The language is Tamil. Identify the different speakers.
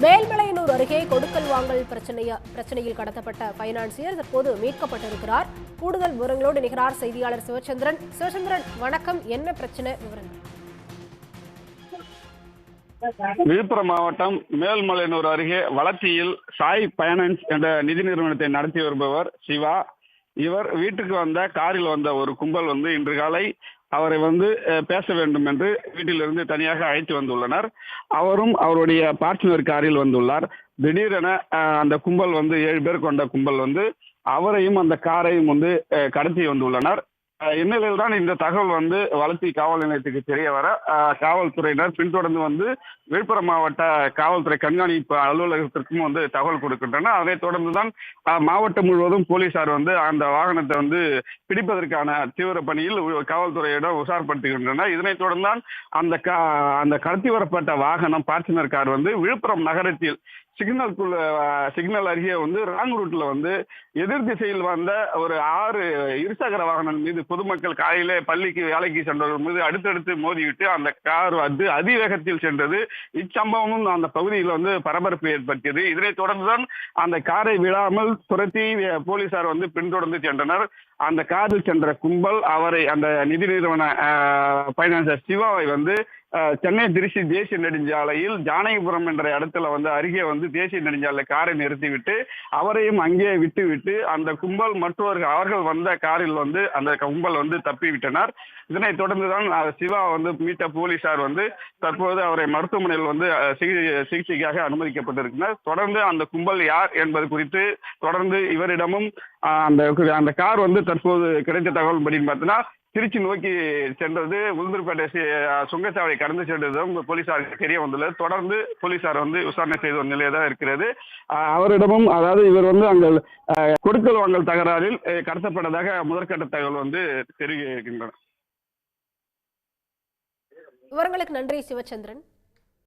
Speaker 1: மேல்மலையனூர் அருகே கொடுக்கல் வாங்கல் பிரச்சனையில் கடத்தப்பட்ட பைனான்சியர் தற்போது மீட்கப்பட்டிருக்கிறார். கூடுதல் விவரங்களோடு இணைகிறார் செய்தியாளர் சிவச்சந்திரன். சிவச்சந்திரன், வணக்கம். என்ன பிரச்சனை, விவரங்கள்?
Speaker 2: விழுப்புரம் மாவட்டம் மேல்மலையனூர் அருகே வளர்ச்சியில் சாய் பைனான்ஸ் என்ற நிதி நிறுவனத்தை நடத்தி வருபவர் சிவா. இவர் வீட்டுக்கு வந்த காரில் வந்த ஒரு கும்பல் இன்று காலை அவரை பேச வேண்டும் என்று வீட்டிலிருந்து தனியாக அழைத்து வந்துள்ளனர். அவரும் அவருடைய பார்ட்னர் காரில் வந்துள்ளார். திடீரென அந்த கும்பல் 7 பேர் கொண்ட கும்பல் அவரையும் அந்த காரையும் கடத்தி வந்துள்ளனர். இந்நிலையில் தான் இந்த தகவல் வளர்ச்சி காவல் நிலையத்துக்கு தெரிய வர காவல்துறையினர் பின்தொடர்ந்து விழுப்புரம் மாவட்ட காவல்துறை கண்காணிப்பு அலுவலகத்திற்கும் தகவல் கொடுக்கின்றனர். அதைத் தொடர்ந்துதான் மாவட்டம் முழுவதும் போலீசார் அந்த வாகனத்தை பிடிப்பதற்கான தீவிர பணியில் காவல்துறையிடம் உஷார்படுத்துகின்றனர். இதனைத் தொடர்ந்தான் அந்த கடத்தி வரப்பட்ட வாகனம் பார்ட்னர் கார் விழுப்புரம் நகரத்தில் சிக்னல் அருகே ராங் ரூட்ல எதிர் திசையில் வந்த ஒரு 6 இருசக்கர வாகனம் மீது பொதுமக்கள் காலையிலே பள்ளிக்கு வேலைக்கு சென்றவர்கள் மீது அடுத்தடுத்து மோதிவிட்டு அந்த கார் அதிவேகத்தில் சென்றது. இச்சம்பவமும் அந்த பகுதியில் பரபரப்பு ஏற்படுத்தியது. இதனைத் தொடர்ந்துதான் அந்த காரை விழாமல் துரத்தி போலீசார் பின்தொடர்ந்து சென்றனர். அந்த காரில் சென்ற கும்பல் அவரை அந்த நிதி நிறுவன பைனான்சர் சிவாவை சென்னை திருச்சி தேசிய நெடுஞ்சாலையில் ஜானகிபுரம் என்ற இடத்துல அருகே தேசிய நெடுஞ்சாலை காரை நிறுத்திவிட்டு அவரையும் அங்கே விட்டு அந்த கும்பல் மற்றவர்கள் அவர்கள் வந்த காரில் அந்த கும்பல் தப்பிவிட்டனர். இதனைத் தொடர்ந்துதான் சிவா மீட்ட போலீசார் தற்போது அவரை மருத்துவமனையில் சிகிச்சைக்காக அனுமதிக்கப்பட்டிருக்கிறார். தொடர்ந்து அந்த கும்பல் யார் என்பது குறித்து தொடர்ந்து இவரிடமும் அந்த கார் தற்போது கிடைத்த தகவல் படி பார்த்தீங்கன்னா திருச்சி நோக்கி சென்றது. உளுந்தூர்பேட்டை சுங்கச்சாவடி கடந்து சென்றதும் போலீசாருக்கு தெரிய வந்துள்ளது. தொடர்ந்து போலீசார் விசாரணை செய்த ஒரு நிலையை தான் இருக்கிறது. அவரிடமும் அதாவது இவர் அங்க கொடுக்கல் வாங்கல் தகராறில் கடத்தப்பட்டதாக முதற்கட்ட தகவல் தெரிவிக்கின்றனர்.
Speaker 1: விவரங்களுக்கு நன்றி சிவச்சந்திரன்.